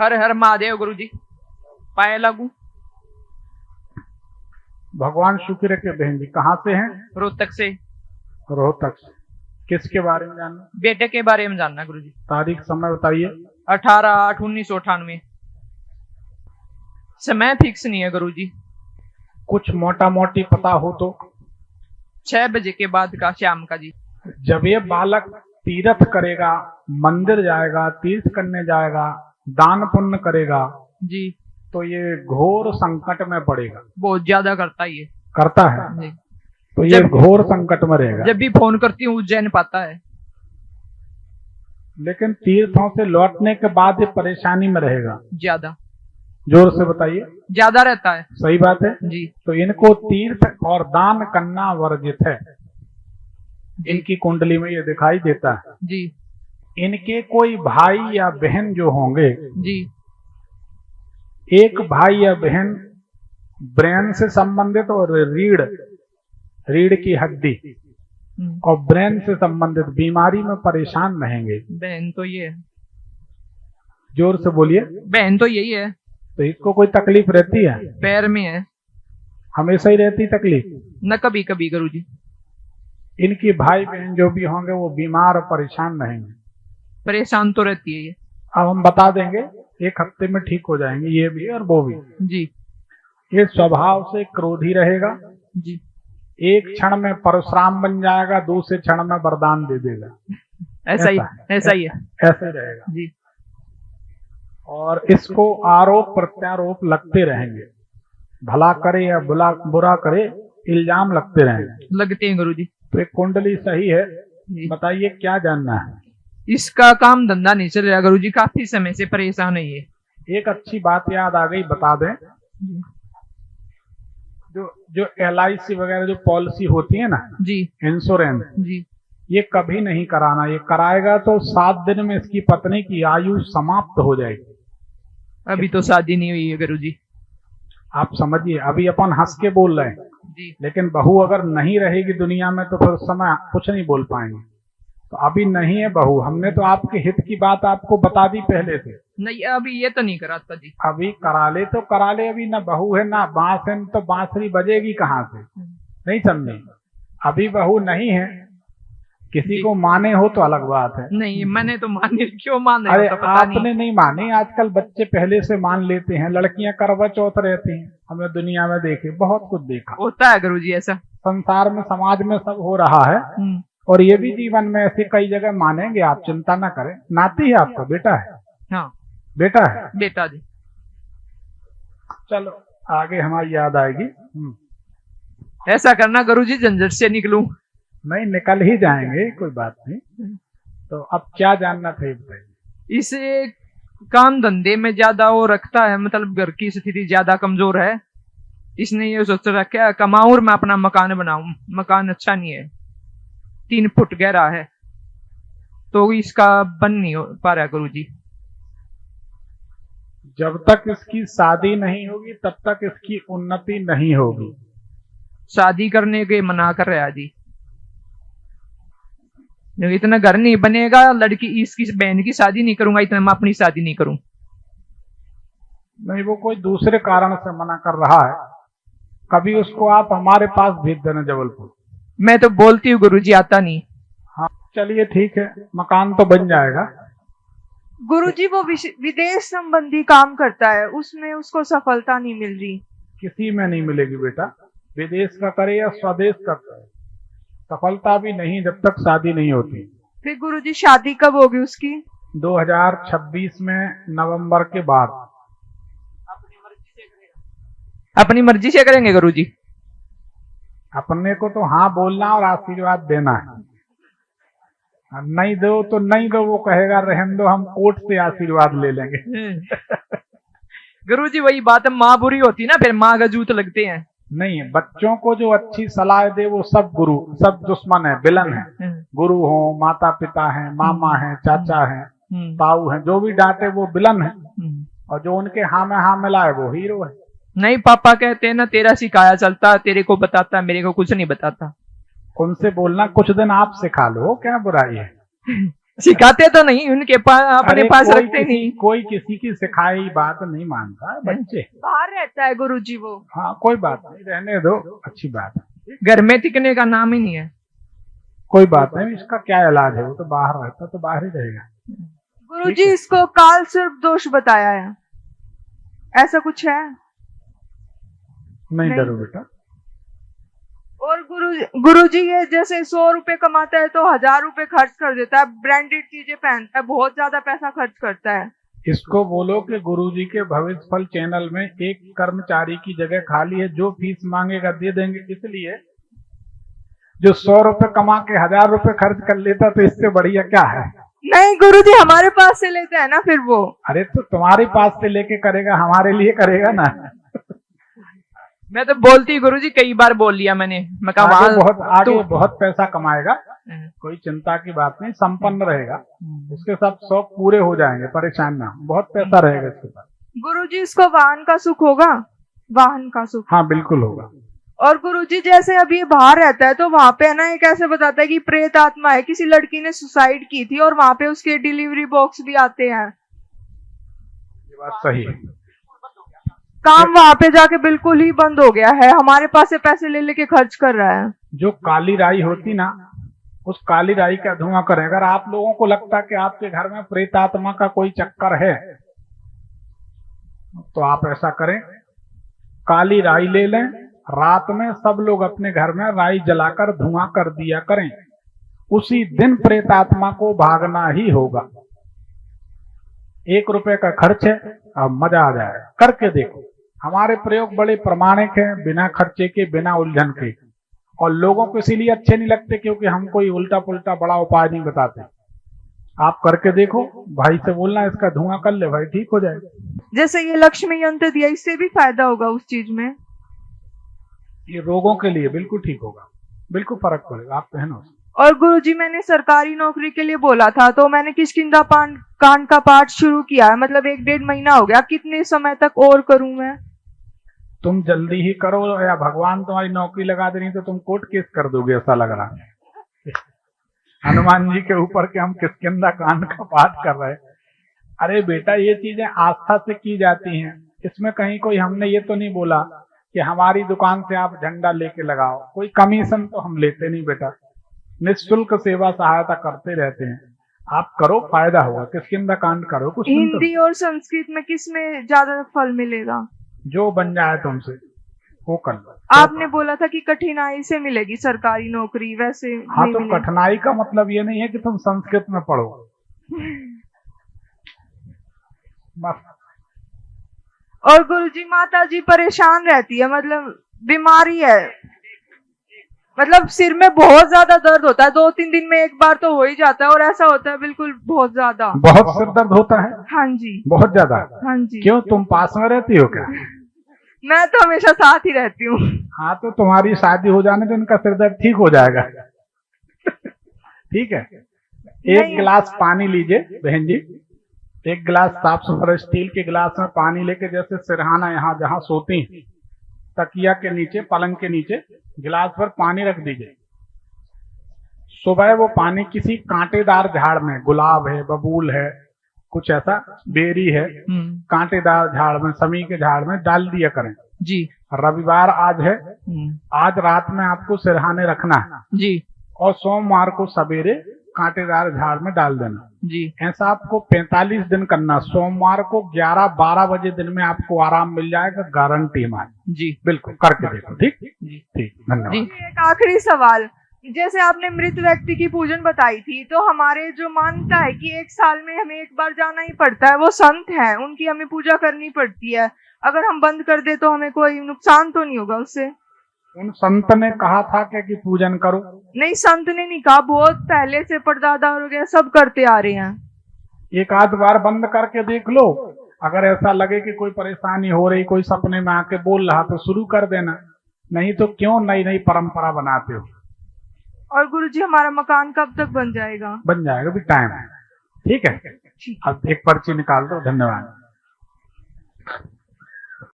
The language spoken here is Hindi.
हर हर महादेव गुरुजी। पाए लागू। भगवान शुक्र के बहन जी कहाँ से हैं? रोहतक से। रोहतक से। किसके बारे में जानना? बेटे के बारे में जानना गुरुजी। तारीख समय बताइए। 18/8/1998। समय फिक्स नहीं है गुरुजी। कुछ मोटा मोटी पता हो तो? 6 बजे के बाद का शाम का जी। जब ये बालक तीर्थ करेगा, मंदिर जाएगा, तीर्थ करने जाएगा, दान पुण्य करेगा जी, तो ये घोर संकट में पड़ेगा। बहुत ज्यादा करता है ये। करता है जी। तो ये घोर संकट में रहेगा। जब भी फोन करती हूँ उज्जैन पाता है। लेकिन तीर्थों से लौटने के बाद ये परेशानी में रहेगा ज्यादा। जोर से बताइए। ज्यादा रहता है। सही बात है जी। तो इनको तीर्थ और दान करना वर्जित है। इनकी कुंडली में ये दिखाई देता है जी। इनके कोई भाई या बहन जो होंगे जी। एक भाई या बहन ब्रेन से संबंधित और रीढ़ की हड्डी और ब्रेन से संबंधित बीमारी में परेशान रहेंगे। बहन तो ये है। जोर से बोलिए। बहन तो यही है। तो इसको कोई तकलीफ रहती है? पैर में है। हमेशा ही रहती तकलीफ? न कभी कभी गुरुजी। इनकी भाई बहन जो भी होंगे वो बीमार और परेशान रहेंगे। परेशान तो रहती है ये। अब हम बता देंगे, 1 हफ्ते में ठीक हो जाएंगे ये भी और वो भी। जी। ये स्वभाव से क्रोधी रहेगा जी। एक क्षण में परशुराम बन जाएगा, दूसरे क्षण में वरदान दे देगा। ऐसा ही है। ऐसे ही रहेगा जी। और इसको आरोप प्रत्यारोप लगते रहेंगे। भला करे या बुरा करे इल्जाम लगते रहेंगे। लगते हैं गुरुजी। तो एक कुंडली सही है। बताइए क्या जानना है? इसका काम धंधा नहीं चल रहा गुरुजी, काफी समय से परेशान है ये। एक अच्छी बात याद आ गई, बता दें। जो LIC वगैरह जो पॉलिसी होती है ना जी, इंश्योरेंस जी, ये कभी नहीं कराना। ये कराएगा तो 7 दिन में इसकी पत्नी की आयु समाप्त हो जाएगी। अभी तो शादी नहीं हुई है गुरुजी। आप समझिए, अभी अपन हंस के बोल रहे हैं जी। लेकिन बहू अगर नहीं रहेगी दुनिया में तो फिर उस समय कुछ नहीं बोल पाएंगे। तो अभी नहीं है बहू, हमने तो आपके हित की बात आपको बता दी पहले से। नहीं अभी ये तो नहीं कराता जी। अभी करा ले तो करा ले। अभी ना बहू है ना बांस है, तो बांसुरी बजेगी कहाँ से? नहीं समझे? अभी बहू नहीं है। किसी को माने हो तो अलग बात है। नहीं मैंने तो माने, क्यों मान रहे अरे हो? पता आपने नहीं माने। आजकल बच्चे पहले से मान लेते हैं। लड़कियां करवा चौथ रहती हैं। हमने दुनिया में देखे, बहुत कुछ देखा। होता है गुरुजी ऐसा। संसार में समाज में सब हो रहा है और ये भी जीवन में ऐसे कई जगह मानेंगे। आप चिंता ना करें। नाती है आपका? बेटा है? हाँ बेटा है। बेटा जी। चलो आगे हमारी याद आएगी। ऐसा करना गुरुजी, झंझट से निकलूं। नहीं निकल ही जाएंगे, कोई बात नहीं। तो अब क्या जानना था ये बताइए। इसे काम धंधे में ज्यादा वो रखता है, मतलब घर की स्थिति ज्यादा कमजोर है। इसने ये सोच रखा है कमाऊं और मैं अपना मकान बनाऊं। मकान अच्छा नहीं है, 3 फुट गहरा है, तो इसका बन नहीं हो पा रहा गुरुजी। जब तक इसकी शादी नहीं होगी तब तक इसकी उन्नति नहीं होगी। शादी करने के मना कर रहा है जी। इतना घर नहीं बनेगा, लड़की इसकी बहन की शादी नहीं करूंगा, इतना मैं अपनी शादी नहीं करूं। नहीं वो कोई दूसरे कारण से मना कर रहा है। कभी उसको आप हमारे पास भेज देना जबलपुर। मैं तो बोलती हूँ गुरुजी, आता नहीं। हाँ चलिए ठीक है, मकान तो बन जाएगा। गुरुजी वो विदेश संबंधी काम करता है, उसमें उसको सफलता नहीं मिल रही। किसी में नहीं मिलेगी बेटा, विदेश का करे या स्वदेश का करे, सफलता भी नहीं जब तक शादी नहीं होती। फिर गुरुजी शादी कब होगी उसकी? 2026 में नवंबर के बाद। अपनी मर्जी से करेंगे गुरुजी। अपने को तो हाँ बोलना और आशीर्वाद देना है। नहीं दो तो नहीं दो, वो कहेगा रहने दो, हम कोर्ट से आशीर्वाद ले लेंगे। गुरुजी वही बात है, माँ बुरी होती ना फिर माँ का जूत लगते हैं। नहीं, बच्चों को जो अच्छी सलाह दे वो सब गुरु, सब दुश्मन है, विलन है। गुरु हो, माता पिता है, मामा है, चाचा है, ताऊ है, जो भी डांटे वो विलन है और जो उनके हाँ में हाँ मिलाए वो हीरो है। नहीं पापा कहते हैं ना, तेरा सिखाया चलता, तेरे को बताता, मेरे को कुछ नहीं बताता। उनसे बोलना कुछ दिन आप सिखा लो, क्या बुराई है। सिखाते तो नहीं, उनके पास अपने अरे पास कोई रखते नहीं। कोई किसी की सिखाई बात नहीं मानता बच्चे। बाहर रहता है गुरुजी वो। हाँ कोई बात नहीं, रहने दो, अच्छी बात है, घर में टिकने का नाम ही नहीं है। कोई बात नहीं, इसका क्या इलाज है, वो तो बाहर रहता तो बाहर ही रहेगा। गुरुजी इसको काल सर्प दोष बताया है, ऐसा कुछ है? नहीं नहीं। डरो बेटा। और गुरुजी ये जैसे 100 रुपए कमाता है तो 1000 रुपए खर्च कर देता है, ब्रांडेड चीजें पहनता है, बहुत ज्यादा पैसा खर्च करता है। इसको बोलो कि गुरुजी के भविष्य फल चैनल में एक कर्मचारी की जगह खाली है, जो फीस मांगेगा दे देंगे। इसलिए जो 100 रुपए कमा के 1000 रुपए खर्च कर लेता तो इससे बढ़िया क्या है। नहीं गुरुजी हमारे पास से लेते हैं ना फिर वो। अरे तो तुम्हारे पास से लेके करेगा, हमारे लिए करेगा ना। मैं तो बोलती गुरुजी, कई बार बोल लिया मैंने, मैं कहा आगे बहुत पैसा कमाएगा, कोई चिंता की बात नहीं, संपन्न रहेगा, उसके सब शौक पूरे हो जाएंगे, परेशान ना, बहुत पैसा रहेगा इसके पास। गुरुजी इसको वाहन का सुख होगा? वाहन का सुख? हाँ बिल्कुल होगा। और गुरुजी जैसे अभी ये बाहर रहता है तो वहां पे है ना, एक ऐसे बताता है कि प्रेत आत्मा है, किसी लड़की ने सुसाइड की थी और वहां पे उसके डिलीवरी बॉक्स भी आते हैं। ये बात सही है। काम वहां पे जाके बिल्कुल ही बंद हो गया है, हमारे पास से पैसे ले लेके खर्च कर रहा है। जो काली राई होती ना, उस काली राई का धुआं करें। अगर आप लोगों को लगता है कि आपके घर में प्रेत आत्मा का कोई चक्कर है तो आप ऐसा करें, काली राई ले लें, रात में सब लोग अपने घर में राई जलाकर धुआं कर दिया करें, उसी दिन प्रेत आत्मा को भागना ही होगा। 1 रुपए का खर्च है, अब मजा आ जाएगा, करके देखो। हमारे प्रयोग बड़े प्रामाणिक हैं, बिना खर्चे के, बिना उलझन के, और लोगों को इसीलिए अच्छे नहीं लगते क्योंकि हम कोई उल्टा पुल्टा बड़ा उपाय नहीं बताते। आप करके देखो, भाई से बोलना इसका धुआं कर ले भाई, ठीक हो जाएगा। जैसे ये लक्ष्मी यंत्र दिया, इससे भी फायदा होगा उस चीज में? ये रोगों के लिए बिल्कुल ठीक होगा, बिल्कुल फर्क पड़ेगा, आप पहनो। और गुरुजी मैंने सरकारी नौकरी के लिए बोला था तो मैंने किष्किंधा कांड का पाठ शुरू किया है, मतलब 1-1.5 महीना हो गया, कितने समय तक और करूं मैं? तुम जल्दी ही करो, या भगवान तुम्हारी नौकरी लगा दे, नहीं तो तुम कोर्ट केस कर दोगे, ऐसा लग रहा है हनुमान जी के ऊपर के हम किष्किंधा कांड का पाठ कर रहे हैं। अरे बेटा, ये चीजें आस्था से की जाती हैं, इसमें कहीं कोई हमने ये तो नहीं बोला कि हमारी दुकान से आप झंडा लेके लगाओ, कोई कमीशन तो हम लेते नहीं बेटा, निःशुल्क सेवा सहायता करते रहते हैं। आप करो, फायदा होगा, किष्किंधा कांड करो। कुछ हिंदी और संस्कृत में किस में ज्यादा फल मिलेगा? जो बन जाए तुमसे वो कर लो। आपने बोला था कि कठिनाई से मिलेगी सरकारी नौकरी, वैसे हाँ नहीं तो मिलेगी। कठिनाई का मतलब ये नहीं है कि तुम संस्कृत में पढ़ो बस। और गुरुजी माता जी परेशान रहती है, मतलब बीमारी है, मतलब सिर में बहुत ज्यादा दर्द होता है, 2-3 दिन में एक बार तो हो ही जाता है, और ऐसा होता है बिल्कुल बहुत ज्यादा। बहुत सिर दर्द होता है? हाँ जी। बहुत ज्यादा? हाँ जी। क्यों, तुम पास में रहती हो क्या? मैं तो हमेशा साथ ही रहती हूँ। हाँ तो तुम्हारी शादी हो जाने तो इनका सिर दर्द ठीक हो जाएगा ठीक है। एक गिलास पानी लीजिए बहन जी, एक गिलास साफ सुथरा स्टील के गिलास में पानी लेके, जैसे सिरहाना यहाँ जहाँ सोती हैं, तकिया के नीचे, पलंग के नीचे गिलास भर पानी रख दीजिए। सुबह वो पानी किसी कांटेदार झाड़ में, गुलाब है, बबूल है, कुछ ऐसा बेरी है, कांटेदार झाड़ में, समी के झाड़ में डाल दिया करें जी। रविवार आज है, आज रात में आपको सिरहाने रखना है जी, और सोमवार को सवेरे कांटेदार झाड़ में डाल देना जी। ऐसा आपको 45 दिन करना। सोमवार को 11-12 बजे दिन में आपको आराम मिल जाएगा, गारंटी हमारी। जी बिल्कुल करके देखो। ठीक जी, ठीक, धन्यवाद। एक आखिरी सवाल, जैसे आपने मृत व्यक्ति की पूजन बताई थी, तो हमारे जो मानता है कि 1 साल में हमें एक बार जाना ही पड़ता है, वो संत हैं, उनकी हमें पूजा करनी पड़ती है, अगर हम बंद कर दे तो हमें कोई नुकसान तो नहीं होगा उससे? उन संत ने कहा था कि पूजन करो? नहीं, संत ने नहीं कहा, बहुत पहले से परदादा वगैरह सब करते आ रहे हैं। एक आध बार बंद करके देख लो, अगर ऐसा लगे कि कोई परेशानी हो रही, कोई सपने में आके बोल रहा तो शुरू कर देना, नहीं तो क्यों नई नई परंपरा बनाते हो। और गुरुजी हमारा मकान कब तक बन जाएगा? बन जाएगा, भी टाइम है। ठीक है, अब एक पर्ची निकाल दो। धन्यवाद।